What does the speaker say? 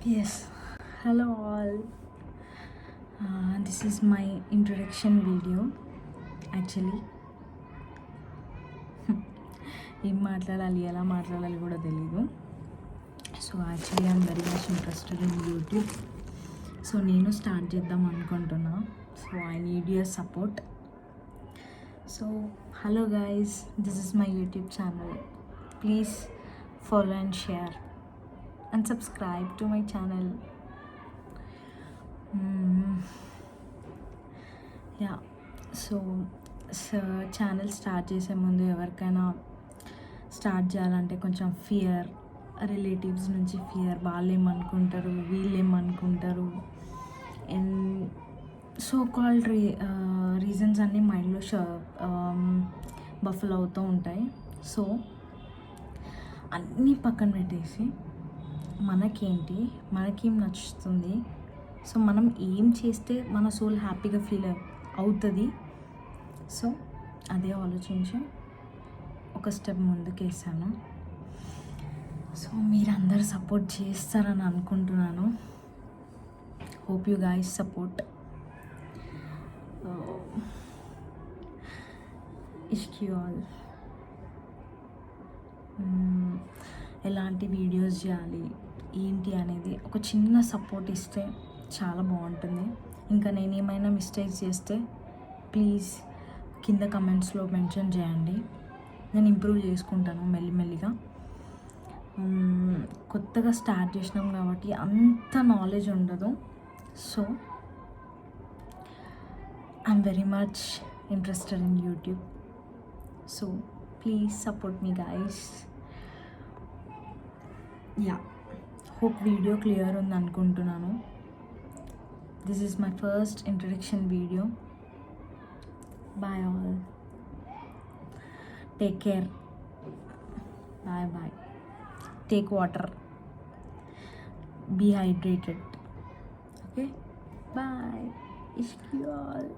Yes, hello all. This is my introduction video. Actually, ఏం మాట్లాడాలి ఎలా మాట్లాడాలి కూడా తెలీదు. So actually I'm very much interested in YouTube. So నేను స్టార్ట్ చేద్దాం అనుకుంటున్నా. So I need your support. So hello guys, this is my YouTube channel. Please follow and share and subscribe to my channel. Yeah so channel start చేసే ముందు ఎవరికైనా start చేయాలంటే కొంచెం fear, relatives నుంచి fear, వాళ్ళు ఏమనుకుంటారు వీళ్ళు ఏమనుకుంటారు అండ్ సో కాల్డ్ రీజన్స్ అన్నీ మైండ్లో బఫల్ అవుతూ ఉంటాయి. సో అన్నీ పక్కన పెట్టేసి మనకేంటి, మనకేం నచ్చుతుంది, సో మనం ఏం చేస్తే మన సోల్ హ్యాపీగా ఫీల్ అవుతుంది, సో అదే ఆలోచించి ఒక స్టెప్ ముందుకేసాను. సో మీరందరూ సపోర్ట్ చేస్తారని అనుకుంటున్నాను. Hope you guys support. Ishq you all. ఎలాంటి వీడియోస్ చేయాలి ఏంటి అనేది ఒక చిన్న సపోర్ట్ ఇస్తే చాలా బాగుంటుంది. ఇంకా నేను ఏమైనా మిస్టేక్స్ చేస్తే ప్లీజ్ కింద కమెంట్స్లో మెన్షన్ చేయండి. నేను ఇంప్రూవ్ చేసుకుంటాను మెల్లిమెల్లిగా. కొత్తగా స్టార్ట్ చేసినాం కాబట్టి అంత నాలెడ్జ్ ఉండదు. So I'm very much interested in YouTube. So please support me guys. Yeah, hope video clear ఉంది అనుకుంటున్నాను. This is my first introduction video. Bye all, take care, bye bye, take water, be hydrated. Okay, bye, ఇష్క్ you all.